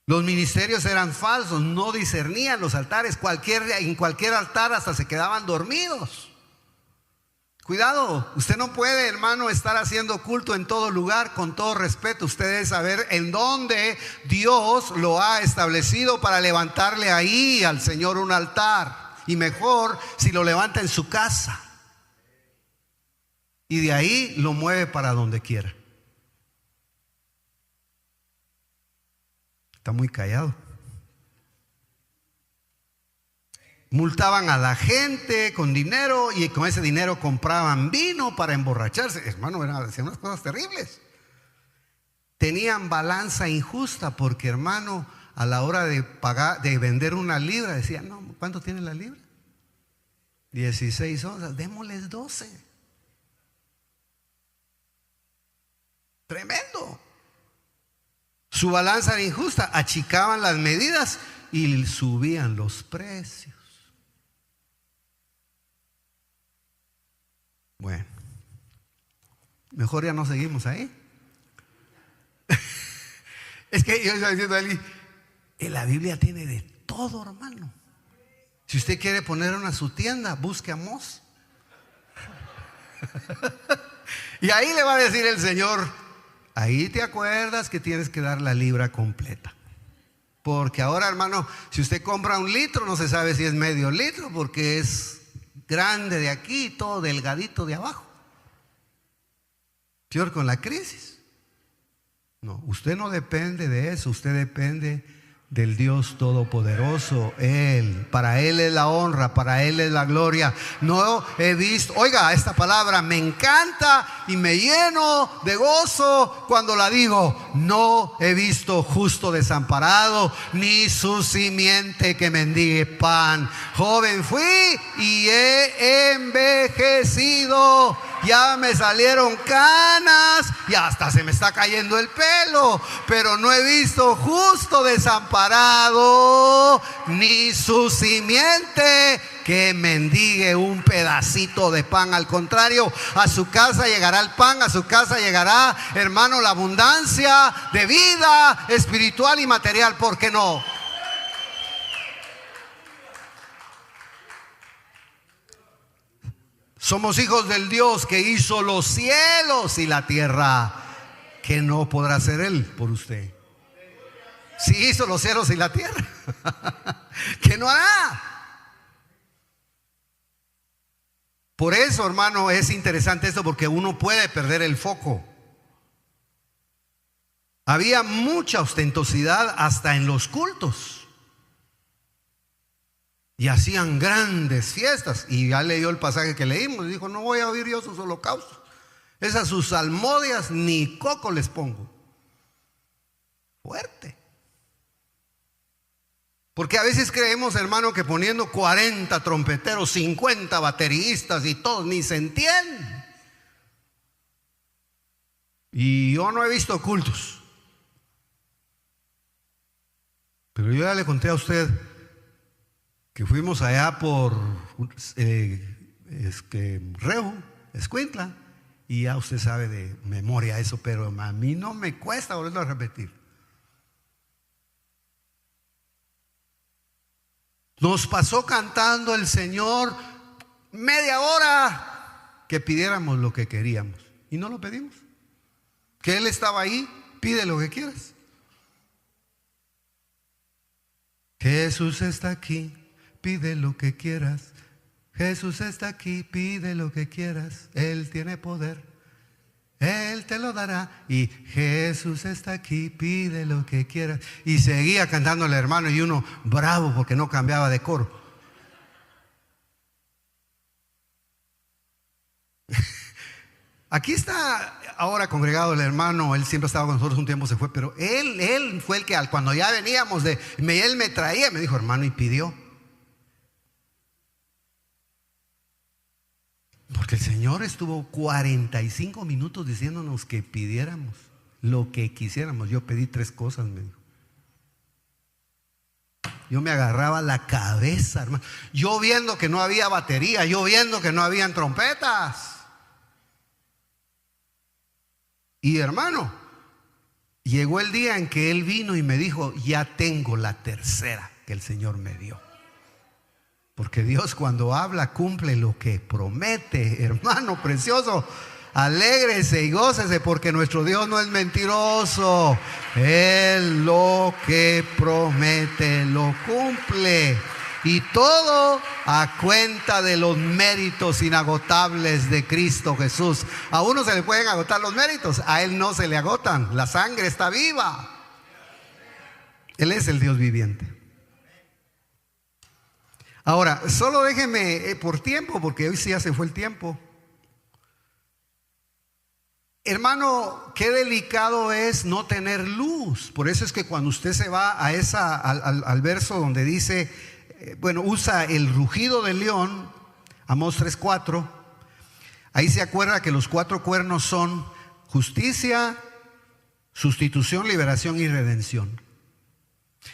Los ministerios eran falsos, no discernían los altares. En cualquier altar hasta se quedaban dormidos. Cuidado, usted no puede, hermano, estar haciendo culto en todo lugar. Con todo respeto, usted debe saber en dónde Dios lo ha establecido para levantarle ahí al Señor un altar. Y mejor si lo levanta en su casa. Y de ahí lo mueve para donde quiera. Está muy callado. Multaban a la gente con dinero y con ese dinero compraban vino para emborracharse. Hermano, hacían unas cosas terribles. Tenían balanza injusta porque, hermano, a la hora de pagar, de vender una libra, decían, no, ¿cuánto tiene la libra? 16 onzas, démosles 12. Tremendo. Su balanza era injusta, achicaban las medidas y subían los precios. Bueno, mejor ya no seguimos ahí. Es que yo estaba diciendo a alguien, la Biblia tiene de todo, hermano. Si usted quiere poner una su tienda, busque a Amós. Y ahí le va a decir el Señor, ahí te acuerdas que tienes que dar la libra completa. Porque ahora, hermano, si usted compra 1 litro, no se sabe si es medio litro, porque es grande de aquí y todo delgadito de abajo. Peor con la crisis. No, usted no depende de eso, usted depende del Dios Todopoderoso. Para Él es la honra, para Él es la gloria. No he visto, oiga, esta palabra me encanta y me lleno de gozo cuando la digo. No he visto justo desamparado, ni su simiente que mendigue pan. Joven fui y he envejecido, ya me salieron canas y hasta se me está cayendo el pelo, pero no he visto justo desamparado, ni su simiente que mendigue un pedacito de pan. Al contrario, a su casa llegará el pan, a su casa llegará, hermano, la abundancia de vida espiritual y material. ¿Por qué no? Somos hijos del Dios que hizo los cielos y la tierra. ¿Qué no podrá hacer Él por usted? Si hizo los cielos y la tierra, ¿qué no hará? Por eso, hermano, es interesante esto, porque uno puede perder el foco. Había mucha ostentosidad hasta en los cultos. Y hacían grandes fiestas. Y ya leyó el pasaje que leímos. Dijo: no voy a oír yo sus holocaustos. Esas sus salmodias ni coco les pongo. Fuerte. Porque a veces creemos, hermano, que poniendo 40 trompeteros, 50 bateristas y todos ni se entienden. Y yo no he visto cultos. Pero yo ya le conté a usted que fuimos allá por Reo, Escuintla, y ya usted sabe de memoria eso, pero a mí no me cuesta volverlo a repetir. Nos pasó cantando el Señor media hora que pidiéramos lo que queríamos, y no lo pedimos. Que Él estaba ahí, pide lo que quieras. Jesús está aquí, pide lo que quieras. Jesús está aquí, pide lo que quieras. Él tiene poder, Él te lo dará. Y Jesús está aquí, pide lo que quieras. Y seguía cantando el hermano, y uno bravo porque no cambiaba de coro. Aquí está ahora congregado el hermano. Él siempre estaba con nosotros, un tiempo se fue, pero él fue el que cuando ya veníamos él me traía, me dijo: hermano, y pidió. Porque el Señor estuvo 45 minutos diciéndonos que pidiéramos lo que quisiéramos. Yo pedí 3 cosas, me dijo. Yo me agarraba la cabeza, hermano. Yo viendo que no había batería, yo viendo que no habían trompetas. Y hermano, llegó el día en que él vino y me dijo: ya tengo la tercera que el Señor me dio. Porque Dios, cuando habla, cumple lo que promete. Hermano precioso, alégrese y gócese, porque nuestro Dios no es mentiroso. Él lo que promete lo cumple. Y todo a cuenta de los méritos inagotables de Cristo Jesús. A uno se le pueden agotar los méritos, a Él no se le agotan. La sangre está viva. Él es el Dios viviente. Ahora, solo déjeme por tiempo, porque hoy sí ya se fue el tiempo. Hermano, qué delicado es no tener luz. Por eso es que cuando usted se va a al verso donde dice, usa el rugido del león, Amós 3:4. Ahí se acuerda que los 4 cuernos son justicia, sustitución, liberación y redención.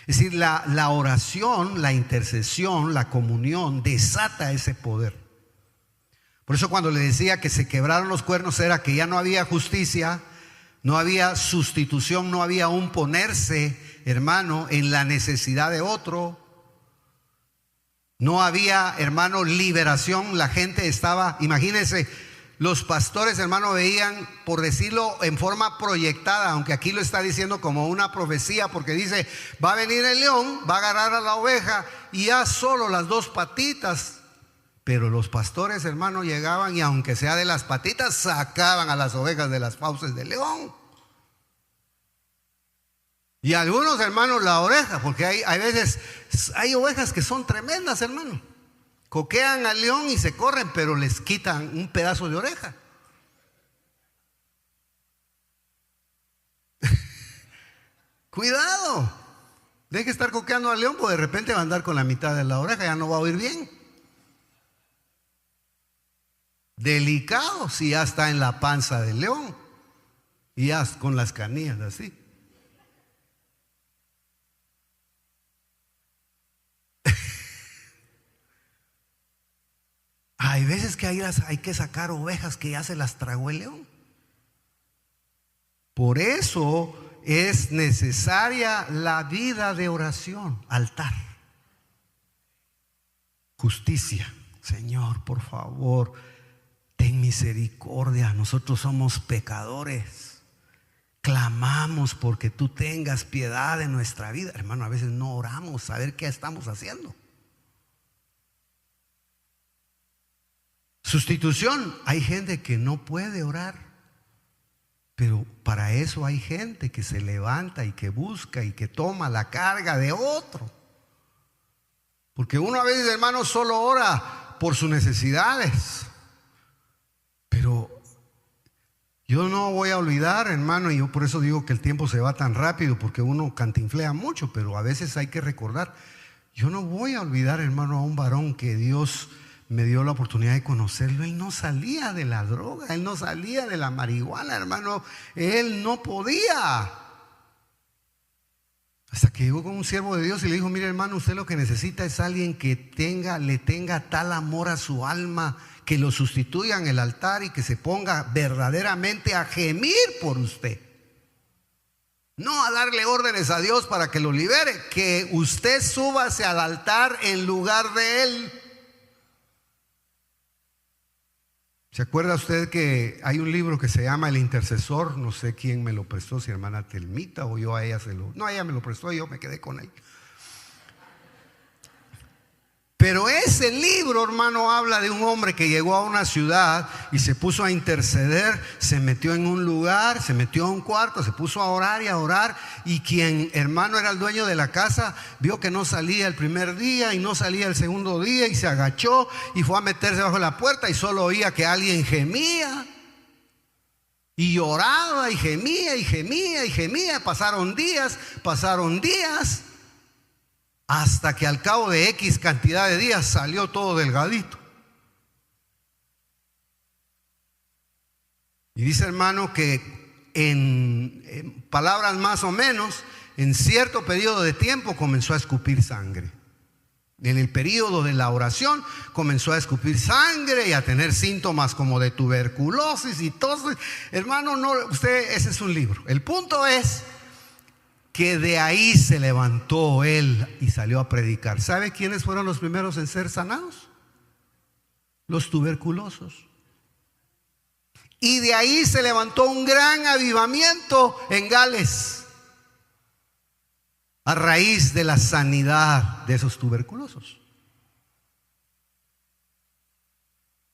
Es decir, la oración, la intercesión, la comunión desata ese poder. Por eso cuando le decía que se quebraron los cuernos, era que ya no había justicia, no había sustitución, no había un ponerse, hermano, en la necesidad de otro. No había, hermano, liberación. La gente estaba, imagínense, los pastores, hermano, veían, por decirlo en forma proyectada, aunque aquí lo está diciendo como una profecía, porque dice: va a venir el león, va a agarrar a la oveja y ya solo las 2 patitas. Pero los pastores, hermano, llegaban y aunque sea de las patitas, sacaban a las ovejas de las fauces del león. Y algunos, hermanos, la oreja, porque hay veces, hay ovejas que son tremendas, hermano. Coquean al león y se corren, pero les quitan un pedazo de oreja. Cuidado. Deje estar coqueando al león, porque de repente va a andar con la mitad de la oreja, ya no va a oír bien. Delicado si ya está en la panza del león y ya con las canillas así. Hay veces que hay que sacar ovejas que ya se las tragó el león. Por eso es necesaria la vida de oración, altar, justicia. Señor, por favor, ten misericordia. Nosotros somos pecadores. Clamamos porque tú tengas piedad de nuestra vida. Hermano, a veces no oramos, saber qué estamos haciendo. Sustitución. Hay gente que no puede orar, pero para eso hay gente que se levanta y que busca y que toma la carga de otro. Porque uno a veces, hermano, solo ora por sus necesidades. Pero yo no voy a olvidar, hermano, y yo por eso digo que el tiempo se va tan rápido, porque uno cantinflea mucho, pero a veces hay que recordar. Yo no voy a olvidar, hermano, a un varón que Dios me dio la oportunidad de conocerlo. Él no salía de la droga, él no salía de la marihuana, hermano. Él no podía. Hasta que llegó con un siervo de Dios y le dijo: mire, hermano, usted lo que necesita es alguien que le tenga tal amor a su alma, que lo sustituya en el altar y que se ponga verdaderamente a gemir por usted. No a darle órdenes a Dios para que lo libere, que usted súbase al altar en lugar de él. ¿Se acuerda usted que hay un libro que se llama El Intercesor? No sé quién me lo prestó, si hermana Telmita o yo a ella no, ella me lo prestó y yo me quedé con él. Pero ese libro, hermano, habla de un hombre que llegó a una ciudad y se puso a interceder, se metió en un lugar, se metió a un cuarto, se puso a orar, y quien, hermano, era el dueño de la casa, vio que no salía el primer día y no salía el segundo día, y se agachó y fue a meterse bajo la puerta y solo oía que alguien gemía y lloraba y gemía y gemía y gemía. Pasaron días, hasta que al cabo de X cantidad de días salió todo delgadito. Y dice, hermano, que en palabras más o menos, en cierto periodo de tiempo comenzó a escupir sangre. En el periodo de la oración comenzó a escupir sangre y a tener síntomas como de tuberculosis y tos. Hermano, no, ese es un libro. El punto es que de ahí se levantó él y salió a predicar. ¿Sabe quiénes fueron los primeros en ser sanados? Los tuberculosos. Y de ahí se levantó un gran avivamiento en Gales, a raíz de la sanidad de esos tuberculosos.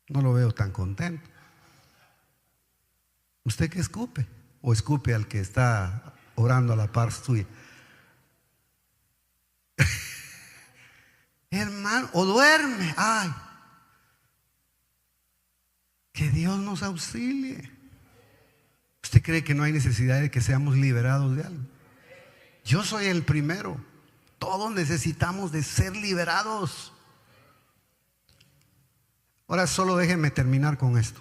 No lo veo tan contento. ¿Usted qué escupe? ¿O escupe al que está orando a la par suya? Hermano, o duerme. Ay, que Dios nos auxilie. ¿Usted cree que no hay necesidad de que seamos liberados de algo? Yo soy el primero. Todos necesitamos de ser liberados. Ahora solo déjenme terminar con esto.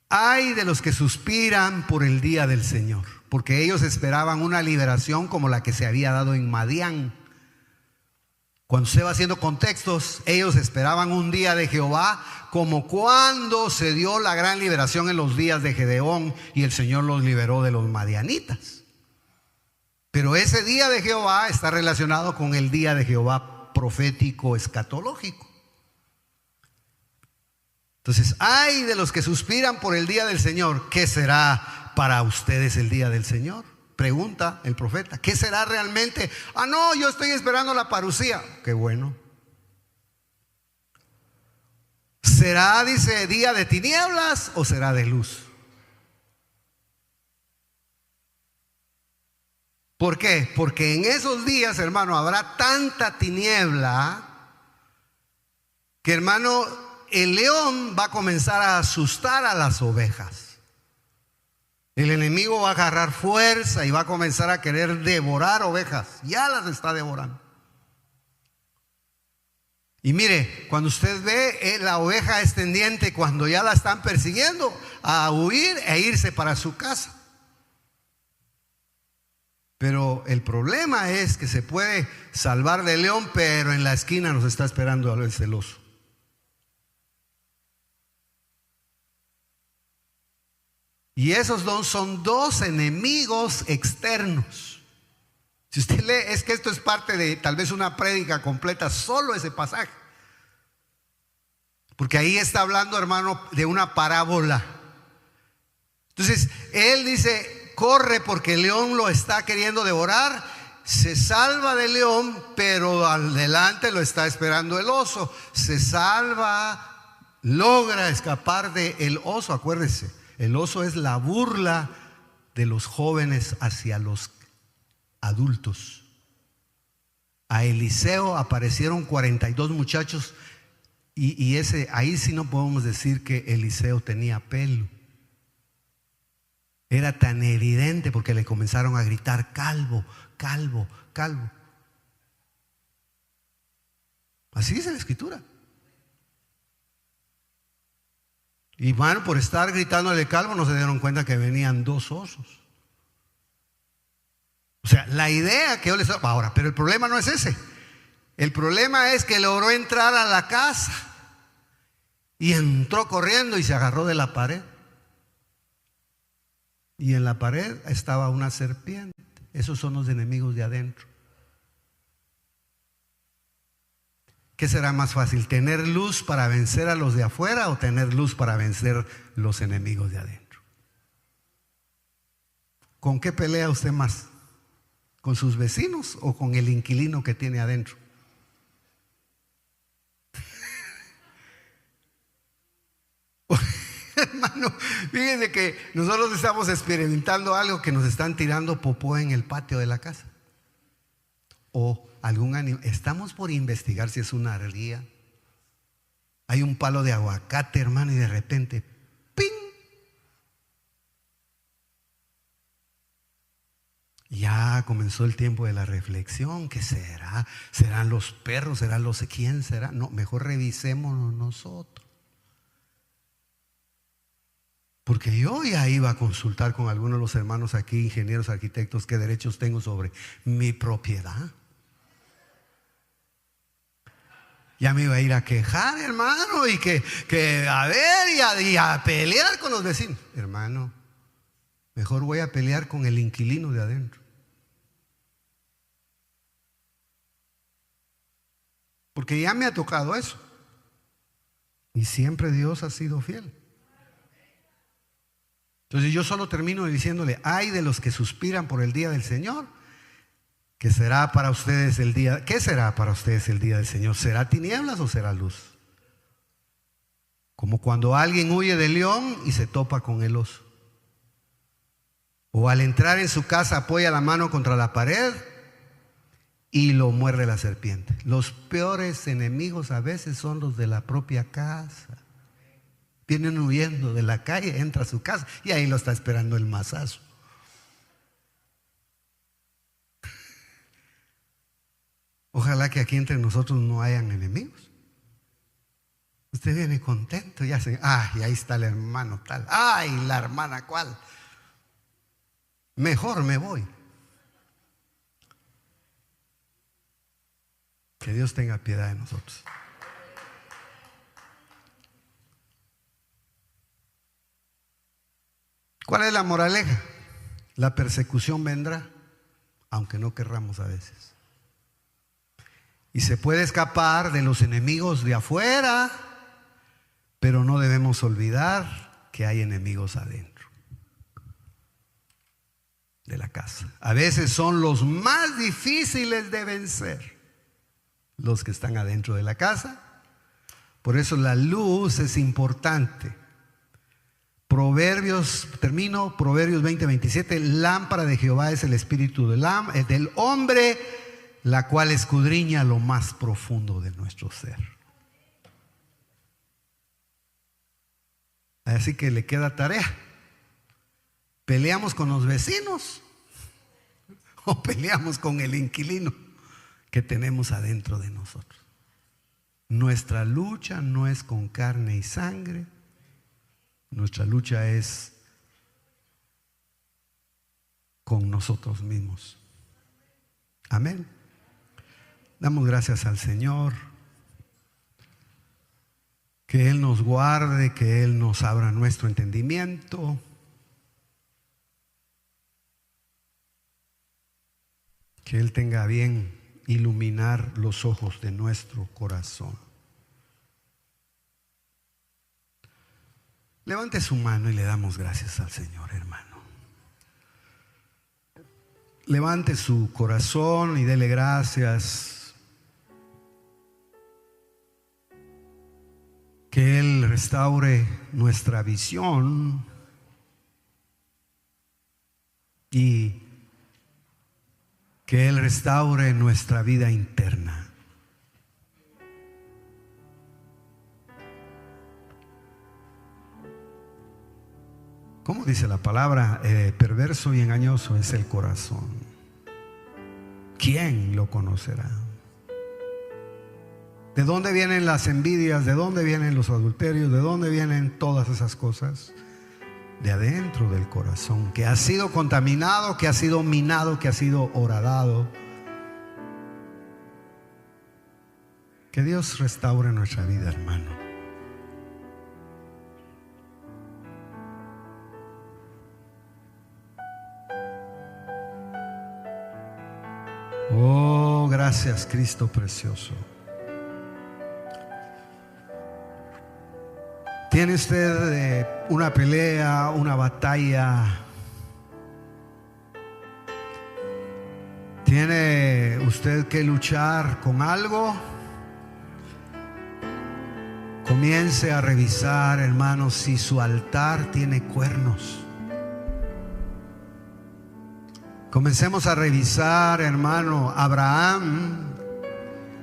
Ay de los que suspiran por el día del Señor, porque ellos esperaban una liberación como la que se había dado en Madián. Cuando se va haciendo contextos, ellos esperaban un día de Jehová como cuando se dio la gran liberación en los días de Gedeón y el Señor los liberó de los madianitas. Pero ese día de Jehová está relacionado con el día de Jehová profético escatológico. Entonces, ay de los que suspiran por el día del Señor. ¿Qué será para ustedes el día del Señor? Pregunta el profeta. ¿Qué será realmente? Ah, no, yo estoy esperando la parucía. Qué bueno. ¿Será, dice, día de tinieblas o será de luz? ¿Por qué? Porque en esos días, hermano, habrá tanta tiniebla que, hermano, el león va a comenzar a asustar a las ovejas. El enemigo va a agarrar fuerza y va a comenzar a querer devorar ovejas. Ya las está devorando. Y mire, cuando usted ve, la oveja es tendiente cuando ya la están persiguiendo a huir e irse para su casa. Pero el problema es que se puede salvar del león, pero en la esquina nos está esperando el celoso. Y esos dos son dos enemigos externos. Si usted lee, es que esto es parte de tal vez una prédica completa, solo ese pasaje. Porque ahí está hablando, hermano, de una parábola. Entonces, él dice, corre porque el león lo está queriendo devorar. Se salva del león, pero adelante lo está esperando el oso. Se salva, logra escapar del oso. Acuérdese, el oso es la burla de los jóvenes hacia los adultos. A Eliseo aparecieron 42 muchachos y ahí sí no podemos decir que Eliseo tenía pelo. Era tan evidente porque le comenzaron a gritar: calvo, calvo, calvo. Así dice la escritura. Y bueno, por estar gritándole calvo no se dieron cuenta que venían dos osos. O sea, la idea que yo les doy ahora, pero el problema no es ese. El problema es que logró entrar a la casa y entró corriendo y se agarró de la pared. Y en la pared estaba una serpiente. Esos son los enemigos de adentro. ¿Qué será más fácil? ¿Tener luz para vencer a los de afuera o tener luz para vencer los enemigos de adentro? ¿Con qué pelea usted más? ¿Con sus vecinos o con el inquilino que tiene adentro? Hermano, fíjense que nosotros estamos experimentando algo, que nos están tirando popó en el patio de la casa. O algún animal. Estamos por investigar si es una ardilla. Hay un palo de aguacate, hermano, y de repente ¡ping! Ya comenzó el tiempo de la reflexión. ¿Qué será? ¿Serán los perros? ¿Serán los? ¿Quién será? No, mejor revisémonos nosotros. Porque yo ya iba a consultar con algunos de los hermanos aquí, ingenieros, arquitectos, qué derechos tengo sobre mi propiedad. Ya me iba a ir a quejar, hermano, y que a ver, y a pelear con los vecinos. Hermano, mejor voy a pelear con el inquilino de adentro. Porque ya me ha tocado eso. Y siempre Dios ha sido fiel. Entonces yo solo termino diciéndole: ay de los que suspiran por el día del Señor. ¿Qué será para ustedes el día? ¿Qué será para ustedes el día del Señor? ¿Será tinieblas o será luz? Como cuando alguien huye del león y se topa con el oso. O al entrar en su casa apoya la mano contra la pared y lo muerde la serpiente. Los peores enemigos a veces son los de la propia casa. Vienen huyendo de la calle, entra a su casa y ahí lo está esperando el mazazo. Ojalá que aquí entre nosotros no hayan enemigos. Usted viene contento y hace: ay, ahí está el hermano tal, ay, la hermana cual. Mejor me voy. Que Dios tenga piedad de nosotros. ¿Cuál es la moraleja? La persecución vendrá, aunque no querramos a veces. Y se puede escapar de los enemigos de afuera, pero no debemos olvidar que hay enemigos adentro de la casa. A veces son los más difíciles de vencer, los que están adentro de la casa. Por eso la luz es importante. Proverbios 20:27, lámpara de Jehová es el espíritu del hombre, la cual escudriña lo más profundo de nuestro ser. Así que le queda tarea. ¿Peleamos con los vecinos o peleamos con el inquilino que tenemos adentro de nosotros? Nuestra lucha no es con carne y sangre, nuestra lucha es con nosotros mismos. Amén. Damos gracias al Señor. Que Él nos guarde, que Él nos abra nuestro entendimiento. Que Él tenga a bien iluminar los ojos de nuestro corazón. Levante su mano y le damos gracias al Señor, hermano. Levante su corazón y dele gracias. Que Él restaure nuestra visión y que Él restaure nuestra vida interna. ¿Cómo dice la palabra? Perverso y engañoso es el corazón. ¿Quién lo conocerá? ¿De dónde vienen las envidias? ¿De dónde vienen los adulterios? ¿De dónde vienen todas esas cosas? De adentro del corazón, que ha sido contaminado, que ha sido minado, que ha sido horadado. Que Dios restaure nuestra vida, hermano. Oh, gracias, Cristo precioso. ¿Tiene usted una pelea, una batalla? ¿Tiene usted que luchar con algo? Comience a revisar, hermanos, si su altar tiene cuernos. Comencemos a revisar, hermano. Abraham,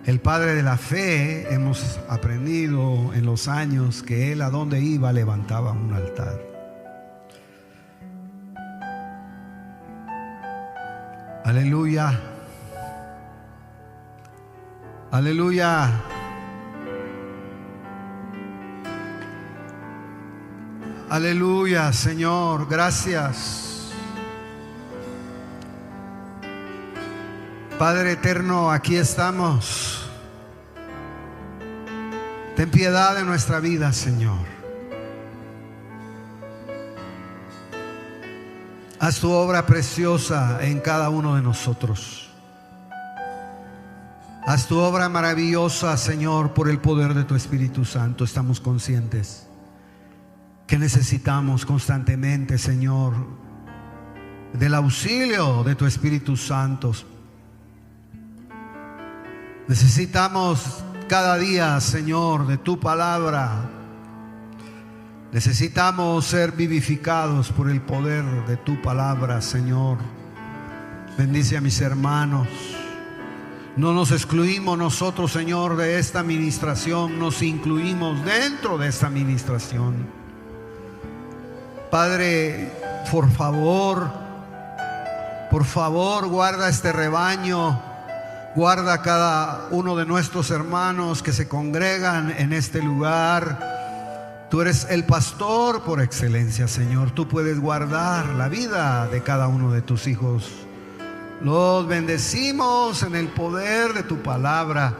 el padre de la fe, hemos aprendido en los años que él a donde iba levantaba un altar. Aleluya. Aleluya. Aleluya, Señor, gracias. Padre eterno, aquí estamos. Ten piedad de nuestra vida, Señor. Haz tu obra preciosa en cada uno de nosotros. Haz tu obra maravillosa, Señor, por el poder de tu Espíritu Santo. Estamos conscientes que necesitamos constantemente, Señor, del auxilio de tu Espíritu Santo. Necesitamos cada día, Señor, de tu palabra. Necesitamos ser vivificados por el poder de tu palabra, Señor. Bendice a mis hermanos. No nos excluimos nosotros, Señor, de esta administración. Nos incluimos dentro de esta administración. Padre, por favor, guarda este rebaño. Guarda a cada uno de nuestros hermanos que se congregan en este lugar. Tú eres el pastor por excelencia, Señor. Tú puedes guardar la vida de cada uno de tus hijos. Los bendecimos en el poder de tu palabra,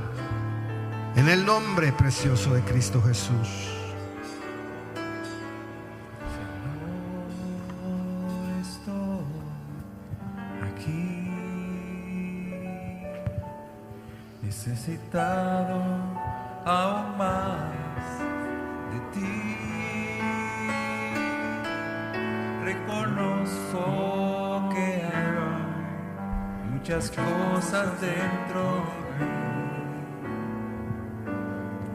en el nombre precioso de Cristo Jesús. Necesitado aún más de ti, reconozco que hay muchas cosas dentro de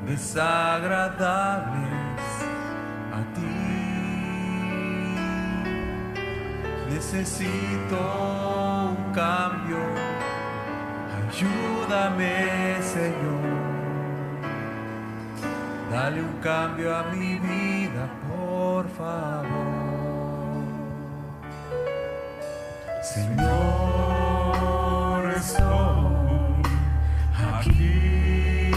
mí desagradables a ti. Necesito un cambio. Ayúdame, Señor, dale un cambio a mi vida, por favor. Señor, estoy aquí.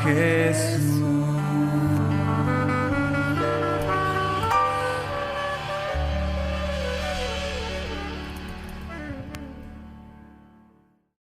Jesús.